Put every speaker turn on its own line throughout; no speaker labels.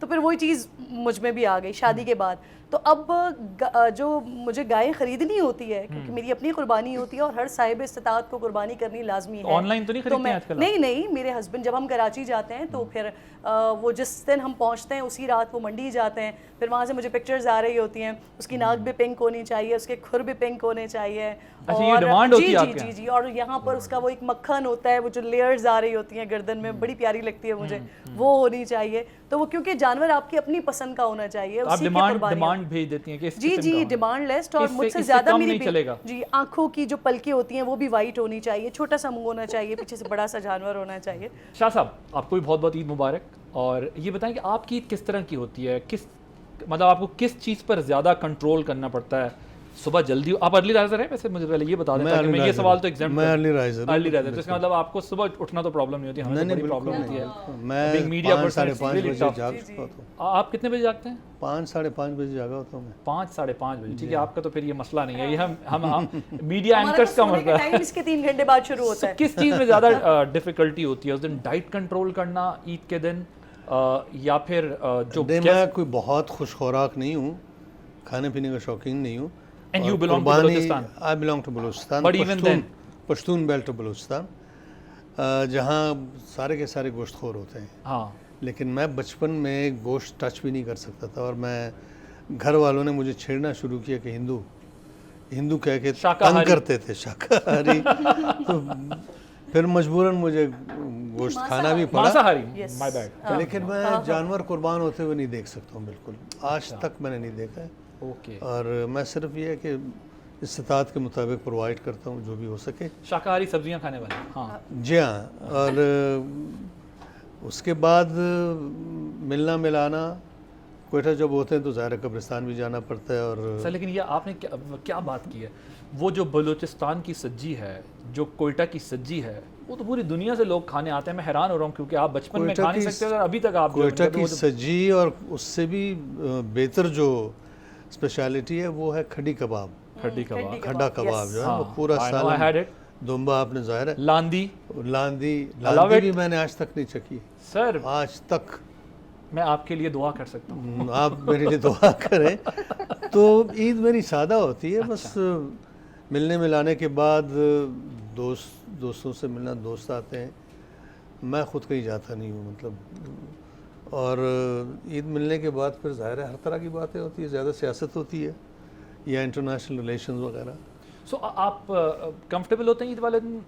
تو پھر وہی چیز مجھ میں بھی آ گئی شادی کے بعد. تو اب جو مجھے گائے خریدنی ہوتی ہے کیونکہ میری اپنی قربانی ہوتی ہے اور ہر صاحب استطاعت کو قربانی کرنی لازمی ہے.
آن لائن تو نہیں خریدتے ہیں آج کل؟
نہیں, میرے ہسبینڈ جب ہم کراچی جاتے ہیں تو پھر وہ جس دن ہم پہنچتے ہیں اسی رات وہ منڈی جاتے ہیں, پھر وہاں سے مجھے پکچرز آ رہی ہوتی ہیں, اس کی ناک بھی پنک ہونی چاہیے, اس کے کھر بھی پنک ہونے چاہیے, جی, اور یہاں پر اس کا وہ ایک مکھن ہوتا ہے, وہ جو لیئرز آ رہی ہوتی ہیں گردن میں, بڑی پیاری لگتی ہے مجھے, وہ ہونی چاہیے. تو وہ کیونکہ جانور آپ کی اپنی پسند کا ہونا چاہیے, اسی کی قربانی
بھیج دیتی ہیں کہ
جی ڈیمانڈ لسٹ, اور مجھ سے زیادہ میری جی آنکھوں کی جو پلکیں ہوتی ہیں وہ بھی وائٹ ہونی چاہیے, چھوٹا سا منہ ہونا چاہیے, پیچھے سے بڑا سا جانور ہونا چاہیے.
شاہ صاحب آپ کو بھی بہت بہت عید مبارک. اور یہ بتائیں کہ آپ کی عید کس طرح کی ہوتی ہے, مطلب آپ کو کس چیز پر زیادہ کنٹرول کرنا پڑتا ہے؟ صبح جلدی, آپ ارلی رائزر ہیں ویسے, مجھے پہلے یہ بتا دیں تاکہ میں یہ سوال تو ایگزامپل,
میں ارلی رائزر,
تو اس کا مطلب آپ کو صبح اٹھنا تو پرابلم نہیں ہوتی, ہمیں بڑی پرابلم ہوتی ہے.
میں
میڈیا
5:30 بجے جاگتا ہوں.
آپ کتنے بجے جاگتے ہیں؟
5-5:30 بجے جاگا ہوتا ہوں میں.
5-5:30 بجے, ٹھیک ہے, آپ کا تو پھر یہ مسئلہ نہیں ہے, یہ ہم میڈیا اینکرز کا مسئلہ ہے.
اس کے 3 گھنٹے بعد شروع ہوتا ہے.
کس چیز میں زیادہ ڈیفیکلٹی ہوتی ہے اس دن؟ ڈائٹ کنٹرول کرنا عید کے دن, یا پھر جو
میں کوئی بہت خوش خوراک نہیں ہوں, کھانے پینے کا شوقین نہیں ہوں.
And you belong to Balochistan?
I belong to Balochistan.
But even then?
Pashtun belt of Balochistan, جہاں سارے کے سارے گوشت خور ہوتے ہیں.
ہاں,
لیکن میں بچپن میں گوشت ٹچ بھی نہیں کر سکتا تھا, اور میں گھر والوں نے مجھے چھیڑنا شروع کیا کہ ہندو کہہ کے تنگ کرتے تھے, شاکاہاری. تو پھر مجبوراً مجھے گوشت کھانا بھی پڑا.
my bad.
لیکن میں جانور قربان ہوتے ہوئے نہیں دیکھ سکتا ہوں, بالکل آج تک میں نے نہیں دیکھا ہے. اور میں صرف یہ ہے کہ استطاعت کے مطابق پرووائڈ کرتا ہوں جو بھی ہو سکے.
شاکاہاری سبزیاں کھانے والے. ہاں
جی ہاں. اور اس کے بعد ملنا ملانا, کوئٹہ جب ہوتے ہیں تو ظاہر قبرستان بھی جانا پڑتا ہے. اور
سر لیکن یہ آپ نے کیا بات کی ہے, وہ جو بلوچستان کی سجی ہے, جو کوئٹہ کی سجی ہے, وہ تو پوری دنیا سے لوگ کھانے آتے ہیں. میں حیران ہو رہا ہوں کیونکہ آپ بچپن میں کھا نہیں سکتے اور ابھی تک آپ
کوئٹہ کی سجی, اور اس سے بھی بہتر جو اسپیشلٹی ہے وہ ہے کھڈی کباب. کھڈا کباب جو ہے وہ پورا سال دمبا آپ نے ظاہر ہے.
لاندی
بھی میں نے آج تک نہیں چکی
سر,
آج تک.
میں آپ کے لیے دعا کر سکتا ہوں,
آپ میرے لیے دعا کریں. تو عید میری سادہ ہوتی ہے, بس ملنے ملانے کے بعد دوستوں سے ملنا, دوست آتے ہیں, میں خود کہیں جاتا نہیں ہوں مطلب. اور عید ملنے کے بعد پھر ظاہر ہے ہر طرح کی باتیں ہوتی ہے, زیادہ سیاست ہوتی ہے یا انٹرنیشنل ریلیشنز وغیرہ.
سو آپ کمفرٹیبل ہوتے ہیں عید والے دن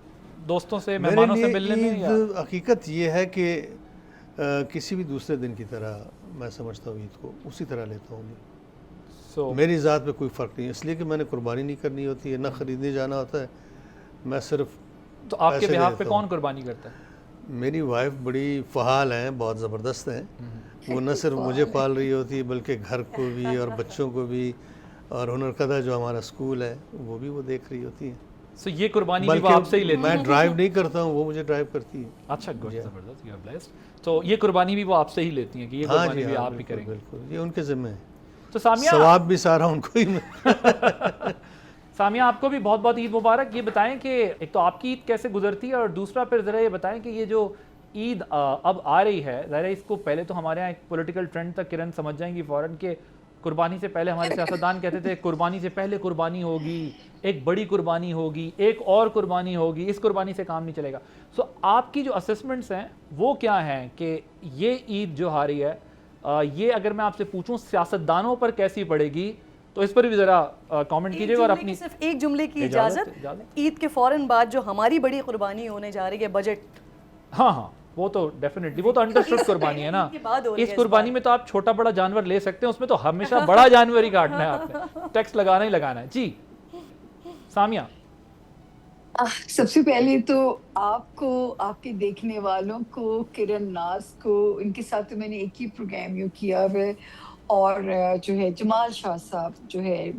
دوستوں سے, مہمانوں سے ملنے میں؟
عید حقیقت یہ ہے کہ کسی بھی دوسرے دن کی طرح میں سمجھتا ہوں عید کو, اسی طرح لیتا ہوں میں. میری ذات میں کوئی فرق نہیں, اس لیے کہ میں نے قربانی نہیں کرنی ہوتی ہے, نہ خریدنے جانا ہوتا ہے, میں صرف.
تو آپ کے بہاف پہ کون قربانی کرتا ہے؟
میری وائف بڑی فعال ہیں, بہت زبردست ہیں. وہ نہ صرف مجھے پال رہی ہوتی ہے بلکہ گھر کو بھی اور بچوں کو بھی, اور ہنر قدہ جو ہمارا اسکول ہے وہ بھی وہ دیکھ رہی ہوتی ہیں.
سو یہ قربانی بھی وہ آپ سے ہی لیتی ہیں؟
میں ڈرائیو نہیں کرتا ہوں, وہ مجھے ڈرائیو کرتی ہے.
اچھا, گڈ, زبردست, یو آر بلیسڈ. تو یہ قربانی بھی وہ آپ سے ہی لیتی ہیں کہ یہ قربانی بھی آپ ہی کریں گے؟
بالکل, یہ ان کے ذمہ ہے.
تو سامیہ,
ثواب بھی سارا ان کو ہی.
سامیہ آپ کو بھی بہت بہت عید مبارک. یہ بتائیں کہ ایک تو آپ کی عید کیسے گزرتی ہے, اور دوسرا پھر ذرا یہ بتائیں کہ یہ جو عید اب آ رہی ہے, ظاہر ہے اس کو پہلے تو ہمارے یہاں ایک پولیٹیکل ٹرینڈ تک کرن سمجھ جائیں گی فوراً کہ قربانی سے پہلے ہمارے سیاستدان کہتے تھے قربانی سے پہلے قربانی ہوگی, ایک بڑی قربانی ہوگی, ایک اور قربانی ہوگی, اس قربانی سے کام نہیں چلے گا. سو آپ کی جو اسسمنٹس ہیں وہ کیا ہیں کہ یہ عید جو آ رہی ہے, یہ اگر میں آپ سے پوچھوں سیاستدانوں پر کیسی پڑے گی, تو اس پر بھی ذرا کامنٹ کیجئے گا. اور اپنی
صرف ایک جملے کی اجازت, عید کے فوراً بعد جو ہماری بڑی قربانی ہونے جا رہی ہے بجٹ.
ہاں, وہ تو ڈیفینیٹلی, وہ تو انڈرسٹوڈ قربانی ہے نا. اس قربانی میں تو آپ چھوٹا بڑا جانور لے سکتے ہیں, اس میں تو ہمیشہ بڑا جانور ہی کاٹنا ہے آپ نے, ٹیکس لگانا ہی لگانا ہے. جی سامیہ.
سب سے پہلے تو آپ کو, آپ کے دیکھنے والوں کو, کرن ناز کو, ان کے ساتھ تو میں نے ایک ہی پروگرام یوں کیا ہے, اور جو ہے جمال شاہ صاحب جو ہے,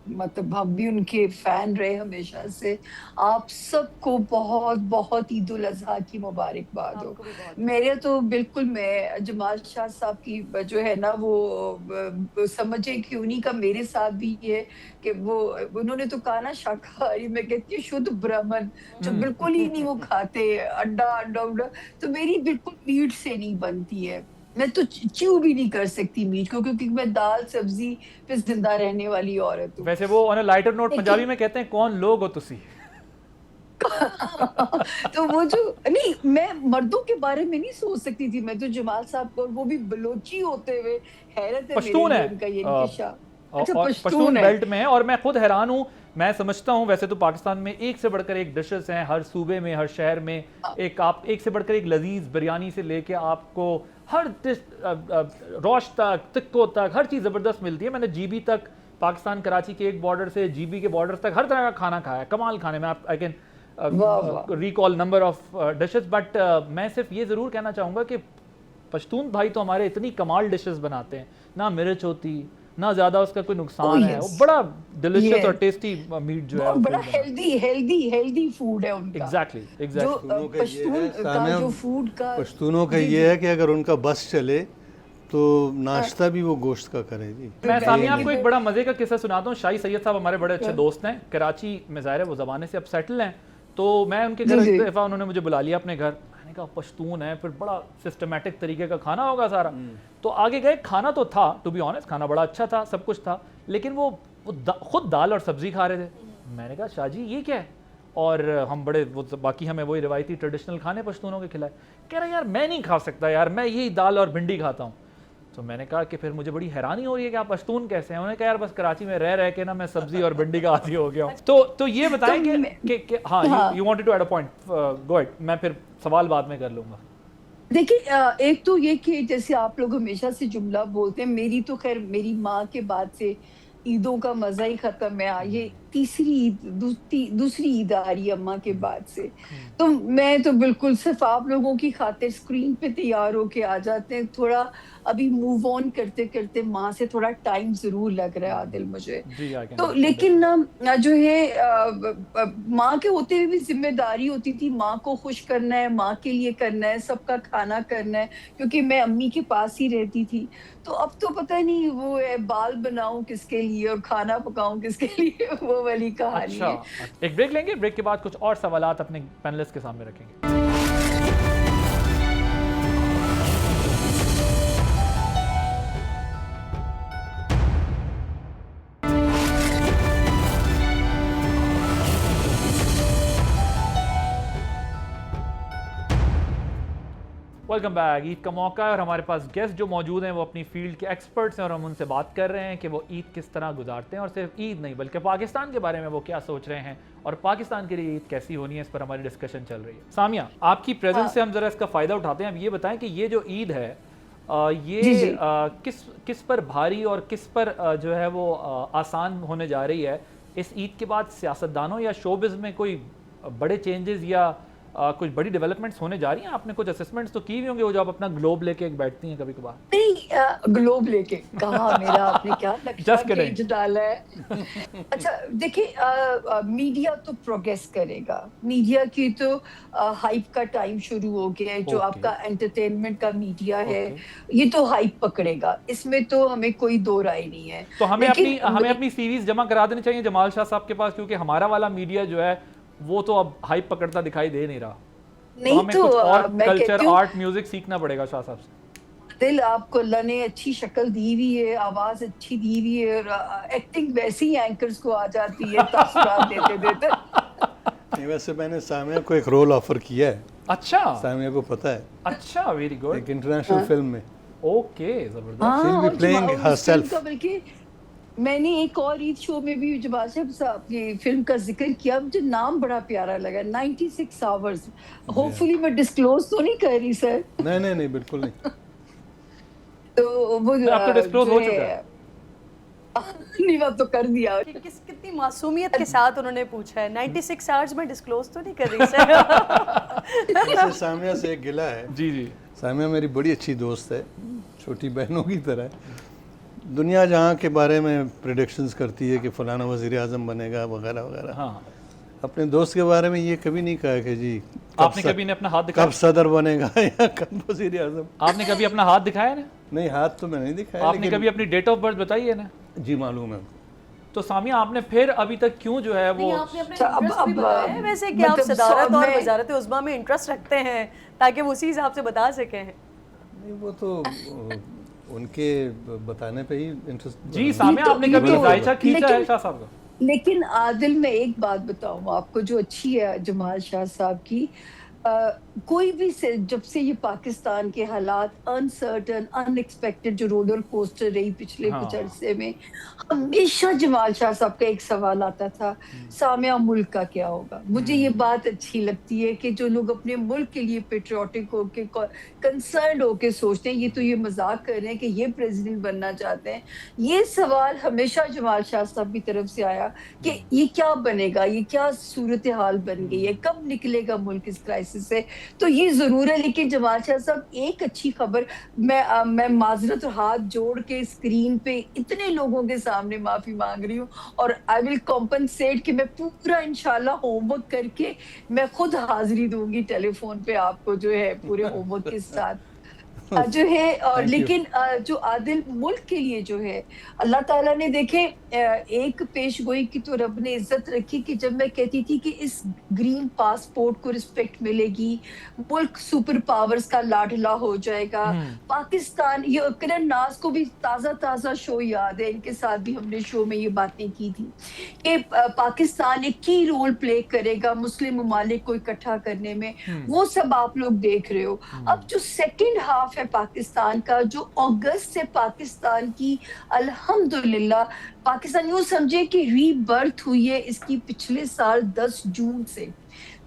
مطلب ہم بھی ان کے فین رہے ہمیشہ سے. آپ سب کو بہت بہت عید الاضحیٰ کی مبارکباد ہو. میرے تو بالکل, میں جمال شاہ صاحب کی جو ہے نا وہ سمجھے کہ انہی کا میرے ساتھ بھی یہ ہے کہ وہ انہوں نے تو کہا نا شاکاہاری, میں کہتی ہوں شدھ برہمن, جو بالکل ہی نہیں وہ کھاتے انڈا, تو میری بالکل میٹ سے نہیں بنتی ہے. میں تو چیو بھی نہیں کر سکتی میٹ کو, کیونکہ میں دال سبزی پہ زندہ رہنے والی عورت ہوں.
ویسے وہ آن اے لائٹر نوٹ پنجابی میں کہتے ہیں کون لوگ ہو تسی.
تو وہ جو نہیں, میں مردوں کے بارے میں نہیں سوچ سکتی تھی. میں تو جمال صاحب کو, اور وہ بھی بلوچی ہوتے ہوئے, حیرت ہے
پشتون ہے
ان کا یہ نکشہ. اچھا
پشتون بیلٹ میں ہے, اور میں خود حیران ہوں. میں سمجھتا ہوں ویسے تو پاکستان میں ایک سے بڑھ کر ایک ڈشز ہیں, ہر صوبے میں, ہر شہر میں ایک سے بڑھ کر ایک لذیذ بریانی سے لے کے آپ کو ہر روش تک, تکو تک, ہر چیز زبردست ملتی ہے. میں نے جی بی تک, پاکستان کراچی کے ایک بارڈر سے جی بی کے بارڈر تک ہر طرح کا کھانا کھایا ہے, کمال کھانے میں. I can recall number of dishes, but میں صرف یہ ضرور کہنا چاہوں گا کہ پشتون بھائی تو ہمارے اتنی کمال ڈشز بناتے ہیں, نہ مرچ ہوتی, نہ زیادہ اس کا کوئی نقصان ہے, وہ بڑا ڈیلیشیس اور ٹیسٹی میٹ جو ہے,
بڑا ہیلدی فوڈ ہے ان کا.
ایگزیکٹلی
جو پشتون کا جو فوڈ کا,
پشتونوں کا یہ ہے کہ اگر ان کا بس چلے تو ناشتہ بھی وہ گوشت کا کرے. جی
میں سامنے آپ کو ایک بڑا مزے کا قصہ سناتا ہوں. شاہی سید صاحب ہمارے بڑے اچھے دوست ہیں, کراچی میں ظاہر ہے وہ زمانے سے اب سیٹل ہیں. تو میں ان کے گھر ایک دفعہ انہوں نے مجھے بلا لیا اپنے گھر. میں نے کہا پشتون ہے, پھر بڑا سسٹمیٹک طریقے کا کھانا ہوگا سارا. تو آگے گئے, کھانا تو تھا, ٹو بی آنیسٹ کھانا بڑا اچھا تھا, سب کچھ تھا, لیکن وہ خود دال اور سبزی کھا رہے تھے. میں نے کہا شاہ جی یہ کیا ہے؟ اور ہم بڑے باقی ہمیں وہی روایتی ٹریڈیشنل کھانے پشتونوں کے کھلائے. کہہ رہے یار میں نہیں کھا سکتا یار, میں یہی دال اور بھنڈی کھاتا ہوں. تو میں نے کہا کہ پھر مجھے بڑی حیرانی ہو رہی ہے کہ آپ پشتون کیسے ہیں. انہوں نے کہا یار بس کراچی میں رہ کے نا میں سبزی اور بھنڈی کا عادی ہو گیا ہوں. تو یہ بتائیں کہ ہاں you wanted to add a point, go ahead, میں پھر سوال بعد میں کر لوں گا.
دیکھیں ایک تو یہ کہ جیسے آپ لوگ ہمیشہ سے جملہ بولتے ہیں, میری تو خیر میری ماں کے بعد سے عیدوں کا مزہ ہی ختم ہے. یہ دوسری عید آ رہی ہے اماں کے بعد سے. تو میں تو بالکل صرف آپ لوگوں کی خاطر اسکرین پہ تیار ہو کے آ جاتے ہیں. تھوڑا ابھی موو آن کرتے کرتے ماں سے تھوڑا ٹائم ضرور لگ رہا ہے عادل مجھے. تو لیکن جو ہے ماں کے ہوتے ہوئے بھی ذمہ داری ہوتی تھی, ماں کو خوش کرنا ہے, ماں کے لیے کرنا ہے, سب کا کھانا کرنا ہے, کیونکہ میں امی کے پاس ہی رہتی تھی. تو اب تو پتہ نہیں وہ بال بناؤں کس کے لیے اور کھانا پکاؤں کس کے لیے, وہ والی کہانی ہے.
ایک بریک لیں گے, بریک کے بعد کچھ اور سوالات اپنے پینلسٹ کے سامنے رکھیں گے. Welcome back. عید کا موقع ہے اور ہمارے پاس گیسٹ جو موجود ہیں وہ اپنی فیلڈ کے ایکسپرٹس ہیں, اور ہم ان سے بات کر رہے ہیں کہ وہ عید کس طرح گزارتے ہیں, اور صرف عید نہیں بلکہ پاکستان کے بارے میں وہ کیا سوچ رہے ہیں, اور پاکستان کے لیے عید کیسی ہونی ہے, اس پر ہماری ڈسکشن چل رہی ہے. سامیہ, آپ کی پریزنس سے ہم ذرا اس کا فائدہ اٹھاتے ہیں. اب یہ بتائیں کہ یہ جو عید ہے یہ کس پر بھاری اور کس پر جو ہے وہ آسان ہونے جا رہی ہے؟ اس عید کے بعد سیاستدانوں یا شوبز میں کوئی بڑے چینجز یا کچھ بڑی ڈیولپمنٹس ہونے جا رہی ہیں؟ آپ نے کچھ اسسمنٹس تو کی ہوئی ہوں گے, وہ جو آپ اپنا گلوب لے کے بیٹھتی ہیں کبھی کبھار.
نہیں, گلوب لے کے کہا میرا آپ نے کیا نقشہ ڈالا ہے. اچھا دیکھیں, میڈیا تو پروگریس کرے گا. میڈیا کی تو ہائپ کا ٹائم شروع ہو گیا ہے. جو آپ کا انٹرٹینمنٹ کا میڈیا ہے یہ تو ہائپ پکڑے گا, اس میں تو ہمیں کوئی دو رائے نہیں ہے.
تو ہمیں اپنی سیریز جمع کرا دینی چاہیے جمال شاہ صاحب کے پاس, کیونکہ ہمارا والا میڈیا جو ہے وہ تو اب ہائپ پکڑتا دکھائی دے نہیں رہا. تو ہمیں کچھ اور کلچر, آرٹ, میوزک سیکھنا پڑے گا شاہ صاحب سے.
دل آپ کو اللہ نے اچھی شکل دی ہوئی ہے, آواز اچھی دی ہوئی ہے, اور ایکٹنگ ویسے ہی اینکرز کو آ جاتی ہے تاثرات دیتے دیتے.
ویسے میں نے سامیہ کو ایک رول آفر کیا ہے.
اچھا,
سامیہ کو پتہ ہے.
اچھا, ویری گڈ.
ایک انٹرنیشنل فلم میں.
اوکے, زبردست.
بلکہ میں نے ایک اور عید شو میں بھی جمال صاحب یہ فلم کا ذکر کیا, مجھے نام بڑا پیارا لگا, 96 آورز. ہوپ فلی میں ڈسکلوز تو نہیں کر رہی سر؟
نہیں بالکل نہیں.
تو وہ
اب تو ڈسکلوز ہو چکا ہے.
نہیں, اب تو کر دیا.
کتنی معصومیت کے ساتھ انہوں نے پوچھا ہے, 96 آورز میں ڈسکلوز تو نہیں کر رہی سر؟
ویسے سامیہ سے ایک گلہ ہے.
جی.
سامیہ میری بڑی اچھی دوست ہے, چھوٹی بہنوں کی طرح ہے. دنیا جہاں کے بارے میں پریڈکشنز کرتی ہے کہ فلانا وزیر اعظم بنے گا وغیرہ وغیرہ.
ہاں,
اپنے دوست کے بارے میں یہ کبھی نہیں کہا کہ جی
آپ نے کبھی نے اپنا ہاتھ دکھایا,
کب صدر بنے گا یا کب وزیر اعظم.
آپ نے کبھی اپنا ہاتھ دکھایا نا؟
نہیں, ہاتھ تو میں نہیں دکھایا.
آپ نے کبھی اپنی ڈیٹ آف برتھ بتائی ہے نا؟
جی معلوم ہے.
تو سامیہ آپ نے پھر ابھی تک کیوں جو ہے وہ
ویسے کہ آپ صدارت اور وزارت عظمیٰ میں انٹرسٹ رکھتے ہیں تاکہ وہ اسی حساب سے بتا سکیں.
نہیں وہ تو ان کے بتانے پہ ہی انٹرسٹ.
جی سامعہ آپ نے کبھی ذائچہ کھینچا ہے شاہ صاحب کا؟
لیکن عادل میں ایک بات بتاؤں آپ کو جو اچھی ہے جمال شاہ صاحب کی، کوئی بھی جب سے یہ پاکستان کے حالات انسرٹن ان ایکسپیکٹڈ جو رولر کوسٹر رہی پچھلے کچھ عرصے میں، ہمیشہ جمال شاہ صاحب کا ایک سوال آتا تھا، سامعہ ملک کا کیا ہوگا. مجھے یہ بات اچھی لگتی ہے کہ جو لوگ اپنے ملک کے لیے پیٹریوٹک ہو کے کنسرنڈ ہو کے سوچتے ہیں، یہ تو یہ مذاق کر رہے ہیں کہ یہ پریزیڈنٹ بننا چاہتے ہیں. یہ سوال ہمیشہ جمال شاہ صاحب کی طرف سے آیا کہ یہ کیا بنے گا، یہ کیا صورتحال بن گئی ہے، کب نکلے گا ملک اس کرائسس سے. تو یہ ضرور ہے. لیکن جمال شاہ صاحب ایک اچھی خبر، میں معذرت ہاتھ جوڑ کے اسکرین پہ اتنے لوگوں کے سامنے معافی مانگ رہی ہوں، اور آئی ول کمپنسیٹ کہ میں پورا انشاءاللہ ہوم ورک کر کے میں خود حاضری دوں گی ٹیلی فون پہ آپ کو جو ہے پورے ہوم ورک کے ساتھ جو ہے. اور لیکن جو عادل ملک کے لیے جو ہے اللہ تعالیٰ نے دیکھے ایک پیش گوئی کی تو رب نے عزت رکھی کہ جب میں کہتی تھی کہ اس گرین پاسپورٹ کو رسپیکٹ ملے گی، ملک سپر پاورز کا لاڈلا ہو جائے گا. پاکستان، یہ کرن ناز کو بھی تازہ شو یاد ہے، ان کے ساتھ بھی ہم نے شو میں یہ باتیں کی تھی کہ پاکستان ایک کی رول پلے کرے گا مسلم ممالک کو اکٹھا کرنے میں. وہ سب آپ لوگ دیکھ رہے ہو. اب جو سیکنڈ ہاف ہے پاکستان کا، جو اگست سے پاکستان کی الحمدللہ پاکستان یوں سمجھے کہ ری برتھ ہوئی ہے اس کی پچھلے سال 10 جون سے،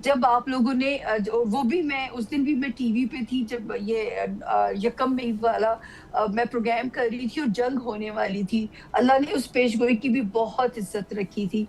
جب آپ لوگوں نے وہ بھی میں اس دن بھی میں ٹی وی پہ تھی جب یہ یکم مئی والا میں پروگرام کر رہی تھی اور جنگ ہونے والی تھی. اللہ نے اس پیش گوئی کی بھی بہت عزت رکھی تھی.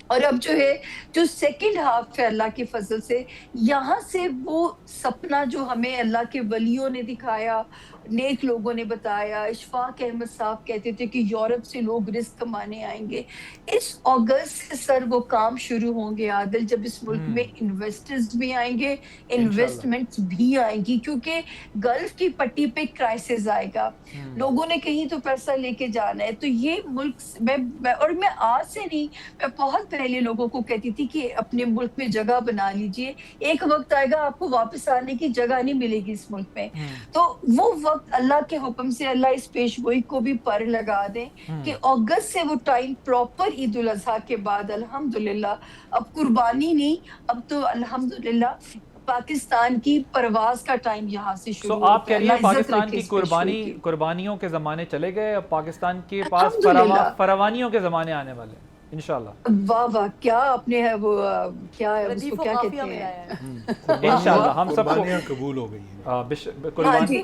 اور اب جو ہے جو سیکنڈ ہاف ہے اللہ کے فضل سے، یہاں سے وہ سپنا جو ہمیں اللہ کے ولیوں نے دکھایا، نیک لوگوں نے بتایا. اشفاق احمد صاحب کہتے تھے کہ یورپ سے لوگ رزق کمانے آئیں گے. اس اگست سے سر وہ کام شروع ہوں گے عادل، جب اس ملک میں انویسٹرز بھی آئیں گے، انویسٹمنٹس بھی آئیں گی، کیونکہ گلف کی پٹی پہ کرائسس آئے گا. لوگوں نے کہیں تو پیسہ لے کے جانا ہے. تو یہ ملک اور میں آج سے نہیں، میں بہت پہلے لوگوں کو کہتی تھی کہ اپنے ملک میں جگہ بنا لیجئے، ایک وقت آئے گا آپ کو واپس آنے کی جگہ نہیں ملے گی اس ملک میں. تو وہ وقت اللہ کے حکم سے اللہ اس پیش گوئی کو بھی پر لگا دیں کہ اگست سے وہ ٹائم پراپر عید الاضحیٰ کے بعد الحمدللہ اب قربانی نہیں، اب تو الحمدللہ پاکستان کی پرواز کا ٹائم یہاں سے شروع ہوتا ہے.
آپ کہہ رہی ہیں پاکستان کی قربانیوں کے زمانے چلے گئے، اب پاکستان کے پاس فراوانیوں کے زمانے آنے والے ہیں انشاءاللہ.
واہ واہ، کیا آپ نے ہے وہ کیا ہے اس کو کیا کہتے ہیں
انشاءاللہ ہم سب کو
قبول ہو گئی
ہے.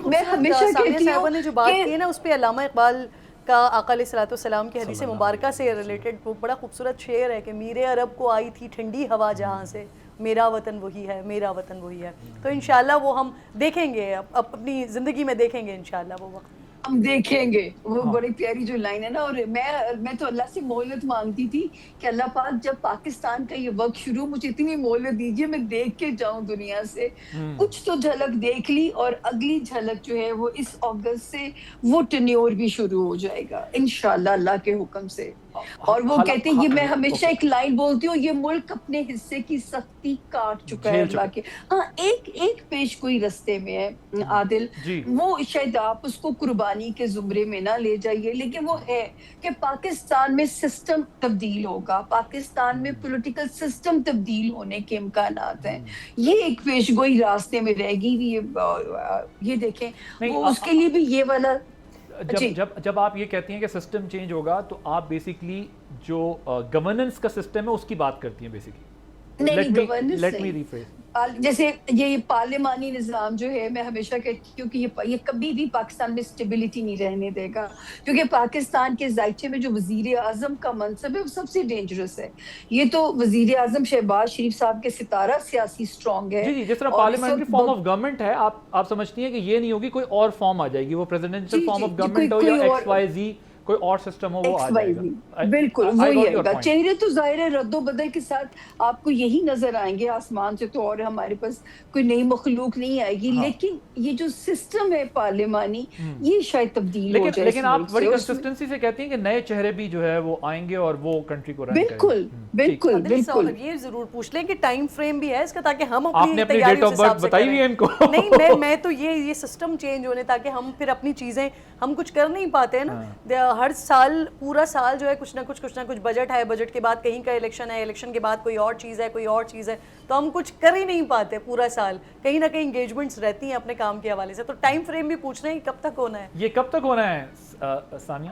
میں ہمیشہ کہتی ہوں
نے جو بات کی ہے نا، اس پہ علامہ اقبال کا آقا علیہ الصلوۃ والسلام کی حدیث مبارکہ سے ریلیٹڈ وہ بڑا خوبصورت شعر ہے کہ میرے عرب کو آئی تھی ٹھنڈی ہوا جہاں سے، میرا وطن وہی ہے، میرا وطن وہی ہے. تو انشاءاللہ وہ ہم دیکھیں گے، اپنی زندگی میں دیکھیں گے انشاءاللہ وہ وقت
ہم دیکھیں گے. وہ بڑی پیاری جو لائن ہے نا. اور میں تو اللہ سے مہلت مانگتی تھی کہ اللہ پاک جب پاکستان کا یہ وقت شروع، مجھے اتنی مہلت دیجیے میں دیکھ کے جاؤں دنیا سے. کچھ تو جھلک دیکھ لی، اور اگلی جھلک جو ہے وہ اس اگست سے وہ ٹینیور بھی شروع ہو جائے گا انشاءاللہ اللہ کے حکم سے. اور وہ کہتے ہیں، یہ میں ہمیشہ ایک لائن بولتی ہوں، یہ ملک اپنے حصے کی سختی کاٹ چکا ہے اللہ کے. ہاں ایک پیش کوئی رستے میں ہے عادل، وہ شاید آپ اس کو قربانی کے زمرے میں نہ لے جائیے، لیکن وہ ہے کہ پاکستان میں سسٹم تبدیل ہوگا، پاکستان میں پولیٹیکل سسٹم تبدیل ہونے کے امکانات ہیں. یہ ایک پیش گوئی راستے میں رہے گی. یہ دیکھیں وہ اس کے لیے بھی یہ والا
جب آپ یہ کہتی ہیں کہ سسٹم چینج ہوگا تو آپ بیسیکلی جو گورننس کا سسٹم ہے اس کی بات کرتی ہیں بیسیکلی. Let me rephrase.
جیسے یہ پارلیمانی نظام جو ہے، میں ہمیشہ کہتی ہوں کہ یہ کبھی بھی پاکستان میں اسٹیبلٹی نہیں رہنے دے گا، کیونکہ پاکستان کے ذائچے میں جو وزیر اعظم کا منصب ہے وہ سب سے ڈینجرس ہے. یہ تو وزیر اعظم شہباز شریف صاحب کے ستارہ سیاسی اسٹرانگ ہے.
جی جس طرح پارلیمنٹری فارم آف گورنمنٹ ہے، آپ سمجھتی ہیں کہ یہ نہیں ہوگی کوئی اور فارم آ جائے گی، وہ پریزیڈنشل فارم آف گورنمنٹ ہو یا ایکس وائی زی کوئی اور سسٹم ہو وہ آ جائے گا.
بالکل وہی آئے گا. چہرے تو ظاہر ہے رد و بدل کے ساتھ آپ کو یہی نظر آئیں گے آسمان سے, تو اور ہمارے پاس کوئی نئی مخلوق نہیں آئے گی, لیکن یہ جو سسٹم ہے پارلیمانی یہ شاید تبدیل ہو جائے.
لیکن آپ بڑی کنسسٹنسی سے کہتی ہیں کہ نئے چہرے بھی جو ہے وہ آئیں گے اور وہ کنٹری کو رن کریں گے.
بالکل بالکل بالکل.
یہ ضرور پوچھ لیں کہ ٹائم فریم بھی ہے اس کا, تاکہ ہم
آپ نے اپنی ڈیٹ آف برتھ بتائی ہوئی ہے ان کو.
نہیں میں تو یہ سسٹم چینج ہونے, تاکہ ہم پھر اپنی چیزیں ہم کچھ کر نہیں پاتے ہیں نا. ہر سال پورا سال جو ہے کچھ نہ کچھ بجٹ ہے, بجٹ کے بعد کہیں کا الیکشن ہے, الیکشن کے بعد کوئی اور چیز ہے, تو ہم کچھ کر ہی نہیں پاتے پورا سال. کہیں نہ کہیں انگیجمنٹس رہتی ہیں اپنے کام کے حوالے سے. تو ٹائم فریم بھی پوچھ رہے ہیں کب تک ہونا ہے,
یہ کب تک ہونا ہے ثانیہ؟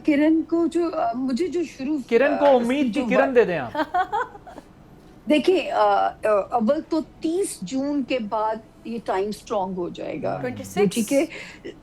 کرن کو جو مجھے جو شروع
کرن کو امید کی کرن دے دیں آپ.
دیکھیں اول تو 30 جون کے بعد یہ ٹائم سٹرونگ ہو جائے گا.
26
ٹھیک ہے,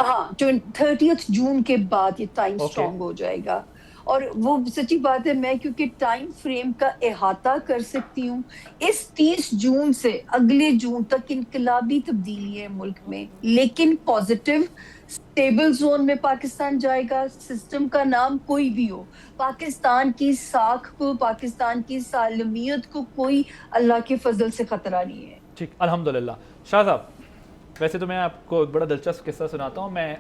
ہاں 30 جون کے بعد یہ ٹائم سٹرونگ ہو جائے گا. اور وہ سچی بات ہے, میں کیونکہ ٹائم فریم کا احاطہ کر سکتی ہوں, اس 30 جون سے اگلے جون تک انقلابی تبدیلی ہے ملک میں, لیکن پازیٹیو اسٹیبل زون میں پاکستان جائے گا. سسٹم کا نام کوئی بھی ہو, پاکستان کی ساکھ کو, پاکستان کی سالمیت کو کوئی اللہ کے فضل سے خطرہ نہیں ہے.
ٹھیک, الحمدللہ. شاہ صاحب, ویسے تو میں آپ کو ایک بڑا دلچسپ قصہ سناتا ہوں. میں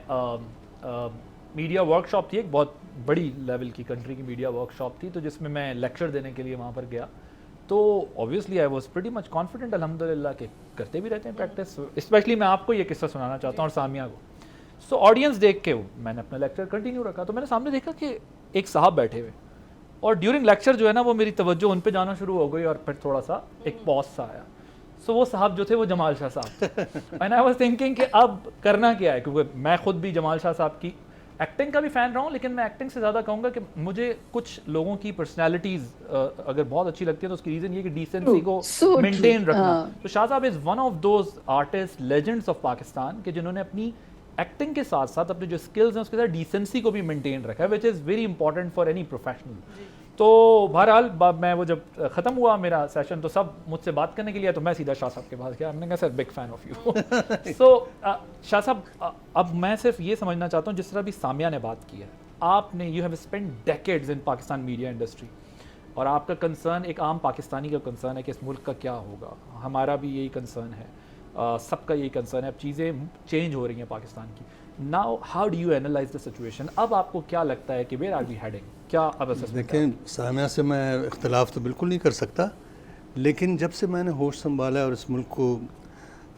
میڈیا ورک شاپ تھی, ایک بہت بڑی لیول کی کنٹری کی میڈیا ورک شاپ تھی, تو جس میں میں لیکچر دینے کے لیے وہاں پر گیا. تو obviously I was pretty much confident الحمدللہ کہ کرتے بھی رہتے ہیں پریکٹس. اسپیشلی میں آپ کو یہ قصہ سنانا چاہتا ہوں اور سامیہ کو. سو آڈینس دیکھ کے میں نے اپنا لیکچر کنٹینیو رکھا, تو میں نے سامنے دیکھا کہ ایک صاحب بیٹھے ہوئے, اور ڈیورنگ لیکچر جو ہے نا وہ میری توجہ ان پہ جانا شروع ہو گئی, اور پھر تھوڑا سا ایک پاز سا آیا. سو وہ صاحب جو تھے وہ جمال شاہ صاحب تھے. اینڈ آئی واز تھنکنگ کہ اب کرنا کیا ہے, کیونکہ میں خود بھی جمال شاہ صاحب کی ایکٹنگ کا بھی فین رہا ہوں, لیکن میں ایکٹنگ سے زیادہ کہوں گا کہ مجھے کچھ لوگوں کی پرسنالٹیز اگر بہت اچھی لگتی ہے تو اس کی ریزن یہ کہ ڈیسنسی کو مینٹین رکھنا. تو شاہ صاحب is one of those artist Legendre's of Pakistan کہ جنہوں نے اپنی ایکٹنگ کے ساتھ ساتھ اپنے جو اسکلز ہیں اس کے ساتھ ڈیسنسی کو بھی مینٹین رکھا ہے, which is very important for any professional. تو بہرحال میں وہ جب ختم ہوا میرا سیشن تو سب مجھ سے بات کرنے کے لیے, تو میں سیدھا شاہ صاحب کے پاس گیا. ہم نے کہا سر بگ فین آف یو. سو شاہ صاحب, اب میں صرف یہ سمجھنا چاہتا ہوں, جس طرح بھی سامیہ نے بات کی ہے, آپ نے you have spend decades in Pakistan media industry, اور آپ کا کنسرن ایک عام پاکستانی کا کنسرن ہے کہ اس ملک کا کیا ہوگا. ہمارا بھی یہی کنسرن ہے, سب کا یہی کنسرن ہے. اب چیزیں چینج ہو رہی ہیں پاکستان کی. Now how do you analyse the situation? اب آپ کو کیا لگتا ہے کہ ویئر آر وی ہیڈنگ؟ کیا اب
دیکھیں, سامیہ سے میں اختلاف تو بالکل نہیں کر سکتا, لیکن جب سے میں نے ہوش سنبھالا اور اس ملک کو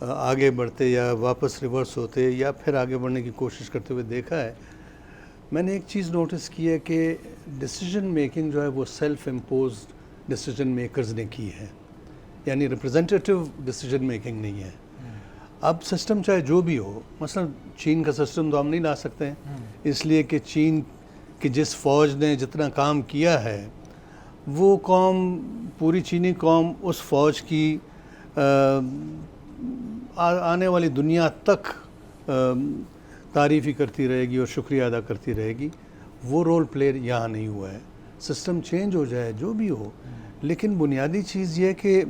آگے بڑھتے یا واپس ریورس ہوتے یا پھر آگے بڑھنے کی کوشش کرتے ہوئے دیکھا ہے, میں نے ایک چیز نوٹس کی ہے کہ ڈیسیجن میکنگ جو ہے وہ سیلف امپوزڈ ڈیسیجن میکرز نے کی ہے, یعنی ریپرزنٹیٹیو ڈیسیجن میکنگ نہیں ہے. اب سسٹم چاہے جو بھی ہو, مثلا چین کا سسٹم تو ہم نہیں لا سکتے ہیں, اس لیے کہ چین کی جس فوج نے جتنا کام کیا ہے وہ قوم, پوری چینی قوم اس فوج کی آنے والی دنیا تک تعریف ہی کرتی رہے گی اور شکریہ ادا کرتی رہے گی. وہ رول پلیئر یہاں نہیں ہوا ہے. سسٹم چینج ہو جائے جو بھی ہو, لیکن بنیادی چیز یہ کہ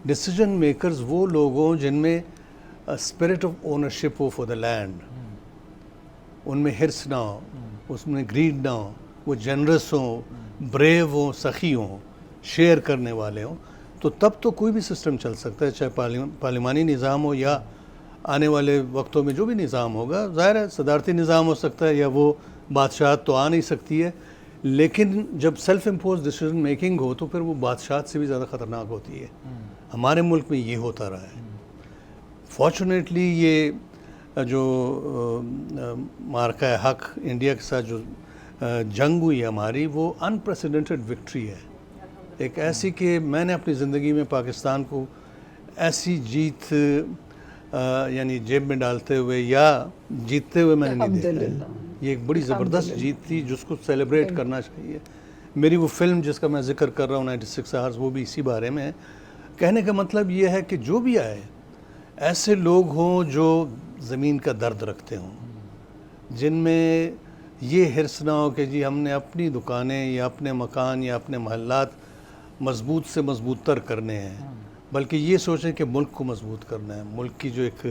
ڈیسیجن میکرز وہ لوگ ہوں جن میں اسپرٹ آف اونرشپ ہو فار دا لینڈ, ان میں ہرس نہ ہو, اس میں گریڈ نہ ہو, وہ جنرس ہوں, بریو ہوں, سخی ہوں, شیئر کرنے والے ہوں, تو تب تو کوئی بھی سسٹم چل سکتا ہے, چاہے پارلیمانی نظام ہو یا آنے والے وقتوں میں جو بھی نظام ہوگا. ظاہر ہے صدارتی نظام ہو سکتا ہے یا وہ بادشاہت تو آ نہیں سکتی ہے, لیکن جب سیلف امپوز ڈیسیجن میکنگ ہو تو پھر وہ بادشاہت سے بھی زیادہ خطرناک ہوتی ہے. ہمارے ملک میں یہ ہوتا رہا ہے. فارچونیٹلی یہ جو مارکہ حق انڈیا کے ساتھ جو جنگ ہوئی ہماری, وہ انپریسیڈنٹڈ وکٹری ہے, ایک ایسی کہ میں نے اپنی زندگی میں پاکستان کو ایسی جیت یعنی جیب میں ڈالتے ہوئے یا جیتتے ہوئے میں نے نہیں دیکھا. یہ ایک بڑی زبردست جیت تھی جس کو سیلیبریٹ کرنا چاہیے. میری وہ فلم جس کا میں ذکر کر رہا ہوں 96 آورز, وہ بھی اسی بارے میں ہے. کہنے کا مطلب یہ ہے کہ جو بھی آئے ایسے لوگ ہوں جو زمین کا درد رکھتے ہوں, جن میں یہ حرص نہ ہو کہ جی ہم نے اپنی دکانیں یا اپنے مکان یا اپنے محلات مضبوط سے مضبوط تر کرنے ہیں, بلکہ یہ سوچیں کہ ملک کو مضبوط کرنا ہے, ملک کی جو ایک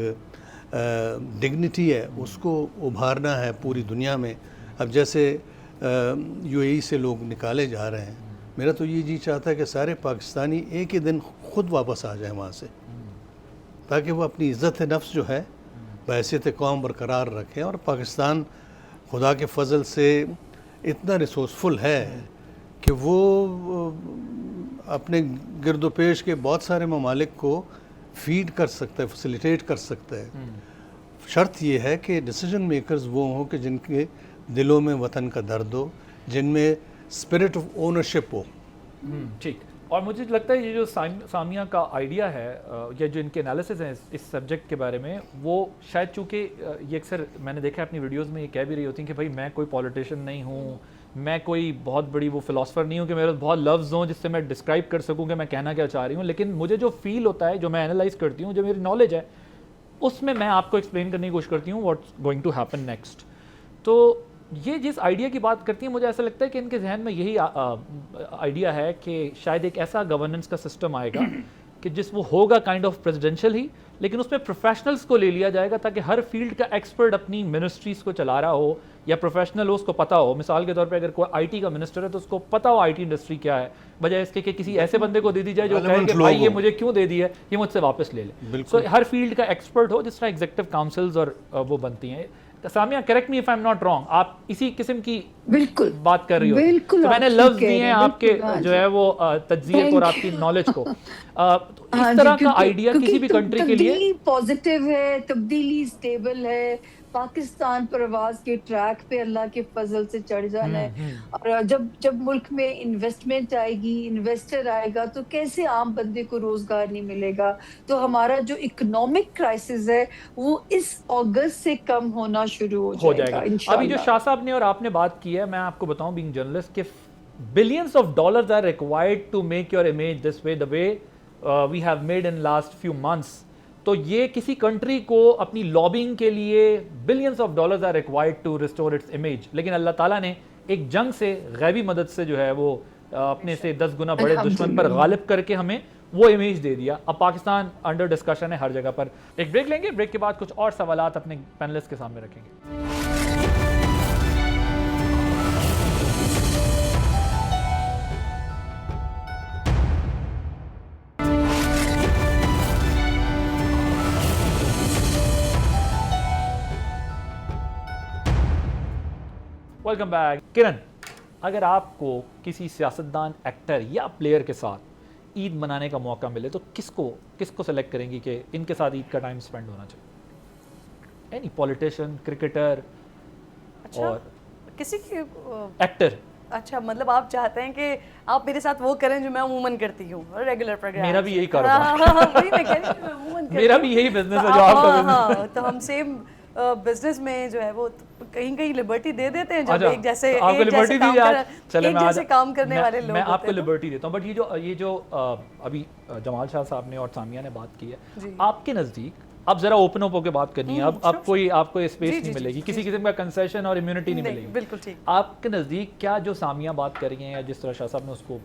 ڈگنیٹی ہے اس کو ابھارنا ہے پوری دنیا میں, اب جیسے UAE سے لوگ نکالے جا رہے ہیں، میرا تو یہ جی چاہتا ہے کہ سارے پاکستانی ایک ہی دن خود واپس آ جائیں وہاں سے، تاکہ وہ اپنی عزت نفس جو ہے بحیثیت قوم برقرار رکھیں. اور پاکستان خدا کے فضل سے اتنا ریسورسفل ہے کہ وہ اپنے گرد و پیش کے بہت سارے ممالک کو فیڈ کر سکتا ہے، فیسیلیٹیٹ کر سکتا ہے. شرط یہ ہے کہ ڈیسیجن میکرز وہ ہوں کہ جن کے دلوں میں وطن کا درد ہو، جن میں اسپرٹ آف اونرشپ ہو.
ٹھیک. اور مجھے لگتا ہے یہ جو سامیہ کا آئیڈیا ہے یا جو ان کے انالیسز ہیں اس سبجیکٹ کے بارے میں، وہ شاید چونکہ یہ اکثر میں نے دیکھا اپنی ویڈیوز میں یہ کہہ بھی رہی ہوتی ہیں کہ بھائی میں کوئی پولیٹیشین نہیں ہوں، میں کوئی بہت بڑی وہ فلاسفر نہیں ہوں کہ میرے بہت لفظ ہوں جس سے میں ڈسکرائب کر سکوں کہ میں کہنا کیا چاہ رہی ہوں، لیکن مجھے جو فیل ہوتا ہے، جو میں انالائز کرتی ہوں، جو میری نالج ہے، اس میں آپ کو ایکسپلین کرنے کی کوشش کرتی ہوں what's going to happen next. تو یہ جس آئیڈیا کی بات کرتی ہیں، مجھے ایسا لگتا ہے کہ ان کے ذہن میں یہی آئیڈیا ہے کہ شاید ایک ایسا گورننس کا سسٹم آئے گا کہ جس وہ ہوگا کائنڈ آف پریزیڈنشل ہی، لیکن اس میں پروفیشنلز کو لے لیا جائے گا تاکہ ہر فیلڈ کا ایکسپرٹ اپنی منسٹریز کو چلا رہا ہو یا پروفیشنل ہو، اس کو پتہ ہو. مثال کے طور پہ اگر کوئی IT کا منسٹر ہے تو اس کو پتہ ہو IT انڈسٹری کیا ہے، بجائے اس کے کہ کسی ایسے بندے کو دے دی جائے جو کہے کہ بھائی یہ مجھے کیوں دے دی ہے، یہ مجھ سے واپس لے لے. سو ہر فیلڈ کا ایکسپرٹ ہو، جس طرح ایگزیکٹو کاؤنسلز اور وہ بنتی ہیں. Samia correct me if I am not wrong, آپ اسی قسم کی
بالکل
بات کر رہی ہو.
بالکل
تو میں نے لفظ دیے ہیں آپ کے جو ہے وہ تجزیے کو اور آپ کی نالج کو. اس طرح کا آئیڈیا کسی بھی کنٹری کے لیے
تبدیلی پازیٹیو ہے، تبدیلی اسٹیبل ہے. پاکستان پرواز کے ٹریک پہ اللہ کے فضل سے چڑھ جانا ہے. اور جب ملک میں انویسٹمنٹ آئے گی، انویسٹر آئے گا، تو کیسے عام بندے کو روزگار نہیں ملے گا؟ تو ہمارا جو اکنامک کرائسس ہے وہ اس اگست سے کم ہونا شروع ہو جائے گا انشاءاللہ.
ابھی جو شاہ صاحب نے اور آپ نے بات کی ہے، میں آپ کو بتاؤں بینگ جرنلسٹ کہ billions of dollars are required to make your image this way, the way we have made in last few months. تو یہ کسی کنٹری کو اپنی لابنگ کے لیے billions of dollars are required to restore its image. لیکن اللہ تعالیٰ نے ایک جنگ سے، غیبی مدد سے جو ہے وہ اپنے سے 10 گنا بڑے دشمن پر غالب کر کے ہمیں وہ امیج دے دیا. اب پاکستان انڈر ڈسکشن ہے ہر جگہ پر. ایک بریک لیں گے، بریک کے بعد کچھ اور سوالات اپنے پینلسٹ کے سامنے رکھیں گے. Welcome back. کرن، اگر آپ کو کسی سیاستدان، ایکٹر یا پلیئر کے ساتھ عید منانے کا موقع ملے تو کس کو سلیکٹ کریں گی کہ ان کے ساتھ عید کا ٹائم سپینڈ ہونا چاہیے؟ اینی پولیٹیشین، کرکٹر اور
کسی کی
ایکٹر.
اچھا، مطلب آپ چاہتے ہیں کہ آپ میرے ساتھ وہ کریں جو میں عموماً کرتی ہوں، ریگولر پروگرام.
میرا بھی یہی کاروبار، میرا بھی یہی بزنس ہے جو آپ کا بزنس ہے.
تو ہم سیم بزنس میں جو ہے وہ کہیں لبرٹی دے دیتے ہیں جب ایک جیسے کام کرنے والے لوگ.
میں آپ کو لبرٹی دیتا ہوں، بٹ یہ جو ابھی جمال شاہ صاحب نے اور سامیہ نے بات کی ہے، آپ کے نزدیک اب ذرا اوپن اپ ہو کے بات کرنی ہے. اب آپ کو اسپیس نہیں ملے گی، کسی قسم کا کنسیشن اور امیونٹی نہیں ملے گی.
بالکل ٹھیک.
آپ کے نزدیک کیا جو سامیہ بات کر رہی ہیں یا جس طرح شاہ صاحب نے اس کو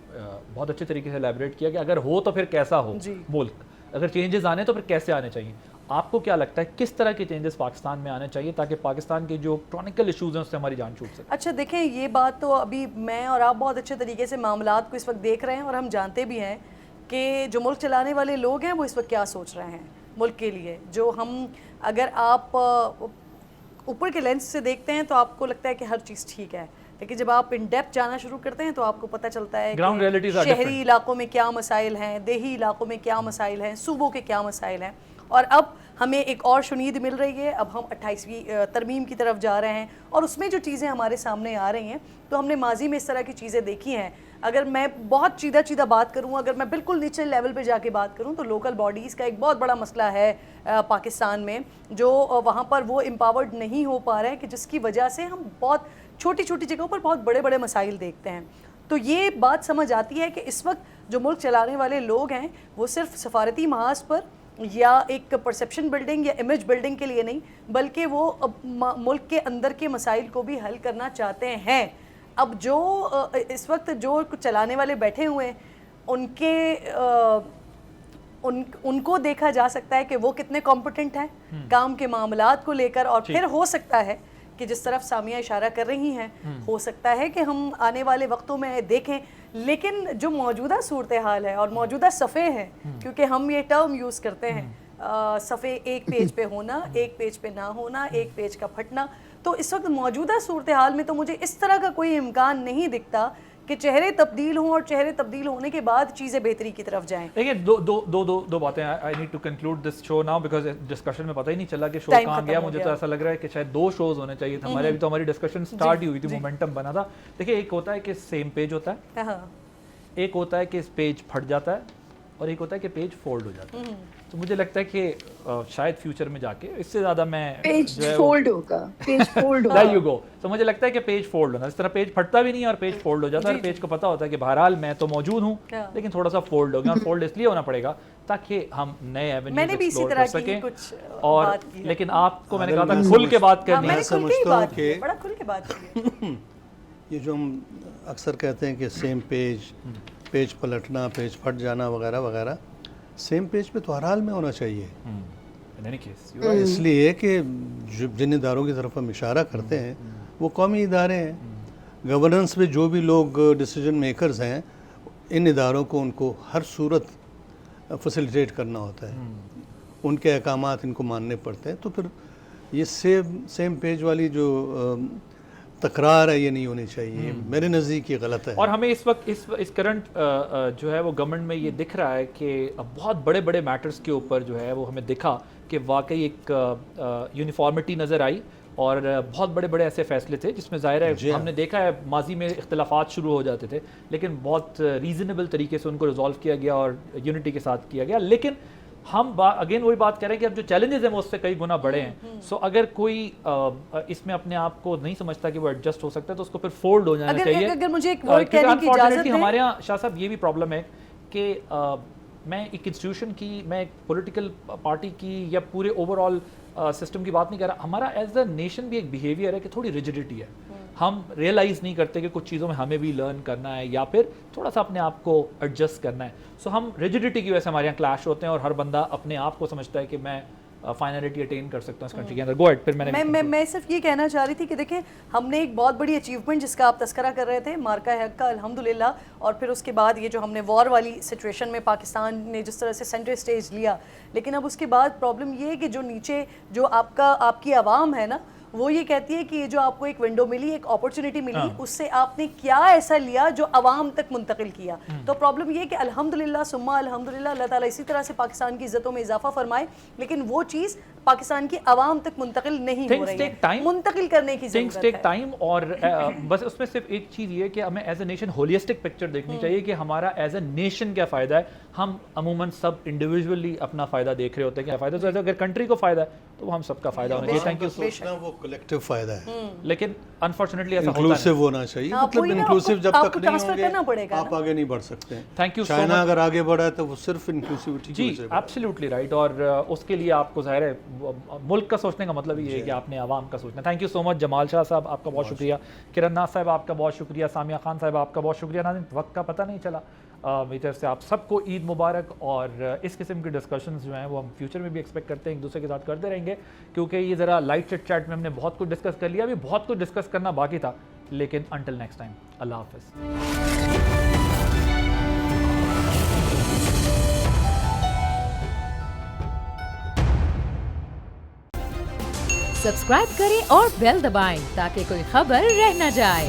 بہت اچھے طریقے سے ایلیبریٹ کیا کہ اگر ہو تو پھر کیسا ہو ملک، اگر چینجز آنے تو پھر کیسے آنے چاہیے، آپ کو کیا لگتا ہے کس طرح کے چینجز پاکستان میں آنے چاہیے تاکہ پاکستان کے جو کرونیکل ایشوز ہیں اس سے ہماری جان چھوٹ سکے؟
اچھا دیکھیں، یہ بات تو ابھی میں اور آپ بہت اچھے طریقے سے معاملات کو اس وقت دیکھ رہے ہیں اور ہم جانتے بھی ہیں کہ جو ملک چلانے والے لوگ ہیں وہ اس وقت کیا سوچ رہے ہیں ملک کے لیے. جو ہم اگر آپ اوپر کے لینس سے دیکھتے ہیں تو آپ کو لگتا ہے کہ ہر چیز ٹھیک ہے، لیکن جب آپ ان ڈیپتھ جانا شروع کرتے ہیں تو آپ کو پتہ چلتا ہے کہ شہری علاقوں میں کیا مسائل ہیں، دیہی علاقوں میں کیا مسائل ہیں، صوبوں کے کیا مسائل ہیں. اور اب ہمیں ایک اور شنید مل رہی ہے، اب ہم 28ویں ترمیم کی طرف جا رہے ہیں اور اس میں جو چیزیں ہمارے سامنے آ رہی ہیں تو ہم نے ماضی میں اس طرح کی چیزیں دیکھی ہیں. اگر میں بہت چیدہ بات کروں، اگر میں بالکل نیچے لیول پہ جا کے بات کروں تو لوکل باڈیز کا ایک بہت بڑا مسئلہ ہے پاکستان میں، جو وہاں پر وہ امپاورڈ نہیں ہو پا رہے ہیں، کہ جس کی وجہ سے ہم بہت چھوٹی جگہوں پر بہت بڑے مسائل دیکھتے ہیں. تو یہ بات سمجھ آتی ہے کہ اس وقت جو ملک چلانے والے لوگ ہیں وہ صرف سفارتی محاذ پر یا ایک پرسیپشن بلڈنگ یا امیج بلڈنگ کے لیے نہیں، بلکہ وہ ملک کے اندر کے مسائل کو بھی حل کرنا چاہتے ہیں. اب جو اس وقت جو چلانے والے بیٹھے ہوئے ہیں ان کو دیکھا جا سکتا ہے کہ وہ کتنے کمپیٹنٹ ہیں کام کے معاملات کو لے کر، اور پھر ہو سکتا ہے کہ جس طرف سامیہ اشارہ کر رہی ہیں ہو سکتا ہے کہ ہم آنے والے وقتوں میں دیکھیں، لیکن جو موجودہ صورتحال ہے اور موجودہ صفحے ہیں، کیونکہ ہم یہ ٹرم یوز کرتے ہیں صفحے ایک پیج پہ ہونا، ایک پیج پہ نہ ہونا، ایک پیج کا پھٹنا، تو اس وقت موجودہ صورتحال میں تو مجھے اس طرح کا کوئی امکان نہیں دکھتا کہ چہرے تبدیل ہوں اور چہرے تبدیل ہونے کے بعد چیزیں بہتری کی طرف جائیں.
دیکھیے دو باتیں. I need to conclude this show now because discussion میں پتہ ہی نہیں چلا کہ شو کہاں گیا. مجھے تو ایسا لگ رہا ہے کہ شاید 2 شوز ہونے چاہیے تھے ہمارے. ابھی تو ہماری ڈسکشن سٹارٹ ہی ہوئی تھی, مومنٹم بنا تھا. دیکھیے ایک ہوتا ہے کہ سیم پیج ہوتا ہے, ایک ہوتا ہے کہ اس پیج پھٹ جاتا ہے, اور ایک ہوتا ہے کہ پیج فولڈ ہو جاتا ہے. تو مجھے لگتا ہے کہ شاید فیوچر میں جا کے اس سے زیادہ میں
پیج فولڈ ہوگا, پیج فولڈ ہوگا.
There you go. تو مجھے لگتا ہے کہ پیج فولڈ ہونا, اس طرح پیج پھٹتا بھی نہیں اور پیج فولڈ ہو جاتا ہے. اور پیج کو پتا ہوتا ہے کہ بہرحال میں تو موجود ہوں لیکن تھوڑا سا فولڈ ہو گیا, اور فولڈ اس لیے ہونا پڑے گا تاکہ ہم نئے ایونیوز ایکسپلور کر سکیں. اور لیکن آپ کو میں نے کہا تھا کھل کے بات کرنی ہے.
میں سمجھتا ہوں کہ
بڑا کھل کے بات کی.
یہ جو ہم اکثر کہتے ہیں کہ سیم پیج پلٹنا, پیج پھٹ جانا وغیرہ وغیرہ, سیم پیج پہ تو ہر حال میں ہونا چاہیے. اس لیے کہ جن اداروں کی طرف ہم اشارہ کرتے ہیں وہ قومی ادارے ہیں. گورننس میں جو بھی لوگ ڈیسیجن میکرز ہیں, ان اداروں کو ان کو ہر صورت فیسیلیٹیٹ کرنا ہوتا ہے, ان کے احکامات ان کو ماننے پڑتے ہیں. تو پھر یہ سیم پیج والی جو تکرار ہے یہ نہیں ہونی چاہیے, میرے نزدیک یہ غلط ہے.
اور ہمیں اس وقت اس کرنٹ جو ہے وہ گورنمنٹ میں یہ دکھ رہا ہے کہ بہت بڑے بڑے میٹرز کے اوپر جو ہے وہ ہمیں دکھا کہ واقعی ایک یونیفارمٹی نظر آئی, اور بہت بڑے بڑے ایسے فیصلے تھے جس میں ظاہر ہے ہم نے دیکھا ہے ماضی میں اختلافات شروع ہو جاتے تھے, لیکن بہت ریزنیبل طریقے سے ان کو ریزالو کیا گیا اور یونٹی کے ساتھ کیا گیا. لیکن ہم اگین وہی بات کر رہے ہیں کہ اب جو چیلنجز ہیں وہ اس سے کئی گنا بڑے ہیں. سو اگر کوئی اس میں اپنے آپ کو نہیں سمجھتا کہ وہ ایڈجسٹ ہو سکتا ہے تو اس کو پھر فولڈ ہو جانا چاہیے.
اگر مجھے ایک ورڈ کہنے کی اجازت ہے,
ہمارے یہاں شاہ صاحب یہ بھی پرابلم ہے کہ میں ایک انسٹیٹیوشن کی, میں ایک پولیٹیکل پارٹی کی یا پورے اوور آل سسٹم کی بات نہیں کر رہا. ہمارا ایز اے نیشن بھی ایک بیہیویئر ہے کہ تھوڑی ریجڈیٹی ہے. ہم ریئلائز نہیں کرتے کہ کچھ چیزوں میں ہمیں بھی لرن کرنا ہے یا پھر تھوڑا سا اپنے آپ کو ایڈجسٹ کرنا ہے. سو ہم ریجڈیٹی کی وجہ سے ہمارے یہاں کلیش ہوتے ہیں, اور ہر بندہ اپنے آپ کو سمجھتا ہے کہ میں فائنلٹی اٹین کر سکتا ہوں اس کنٹری کے اندر. Go at. پھر
میں صرف یہ کہنا چاہ رہی تھی کہ دیکھیں ہم نے ایک بہت بڑی اچیومنٹ جس کا آپ تذکرہ کر رہے تھے, مارکہ حق کا, الحمدللہ, اور پھر اس کے بعد یہ جو ہم نے وار والی سچویشن میں پاکستان نے جس طرح سے سینٹر اسٹیج لیا, لیکن اب اس کے بعد پرابلم یہ ہے کہ جو نیچے جو آپ کی عوام ہے نا, وہ یہ کہتی ہے کہ یہ جو آپ کو ایک ونڈو ملی, ایک اپرچونٹی ملی, اس سے آپ نے کیا ایسا لیا جو عوام تک منتقل کیا. تو پرابلم یہ کہ الحمدللہ ثم الحمدللہ اللہ تعالیٰ اسی طرح سے پاکستان کی عزتوں میں اضافہ فرمائے, لیکن وہ چیز پاکستان کی عوام تک منتقل نہیں ہو رہی ہے. منتقل کرنے کی ضرورت ہے.
Take time. اور بس اس میں صرف ایک چیز یہ ہے کہ ہمیں as a nation holistic picture دیکھنی چاہیے کہ ہمارا ایز اے نیشن کیا فائدہ ہے. ہم عموماً سب انڈیویجولی اپنا فائدہ دیکھ رہے ہوتے ہیں, کیا فائدہ, تو اگر کنٹری کو فائدہ ہے تو وہ ہم سب کا فائدہ ہونا چاہیے. Thank you.
وہ کلیکٹیو فائدہ ہے,
لیکن انفارچونیٹلی ایسا ہوتا
انکلوسیو ہونا چاہیے. مطلب انکلوسیو جب تک نہیں ہوں گے آپ آگے نہیں بڑھ سکتے.
Thank you.
چائنا اگر آگے بڑھا ہے تو وہ صرف انکلوسیوٹی کی وجہ سے.
جی ایبسلیوٹلی رائٹ. اور اس کے لیے آپ کو ظاہر ہے ملک کا سوچنے کا مطلب یہ ہے کہ آپ نے عوام کا سوچنا. تھینک یو سو مچ. جمال شاہ صاحب آپ کا بہت شکریہ, کرن ناز صاحب آپ کا بہت شکریہ, سامیہ خان صاحب آپ کا بہت شکریہ. ناظرین وقت کا پتہ نہیں چلا. میری طرف سے آپ سب کو عید مبارک. اور اس قسم کی ڈسکشنز جو ہیں وہ ہم فیوچر میں بھی ایکسپیکٹ کرتے ہیں, ایک دوسرے کے ساتھ کرتے رہیں گے, کیونکہ یہ ذرا لائٹ چٹ چیٹ میں ہم نے بہت کچھ ڈسکس کر لیا, ابھی بہت کچھ ڈسکس کرنا باقی تھا. لیکن انٹل نیکسٹ ٹائم, اللہ حافظ.
سبسکرائب کریں اور بیل دبائیں تاکہ کوئی خبر رہ نہ جائے.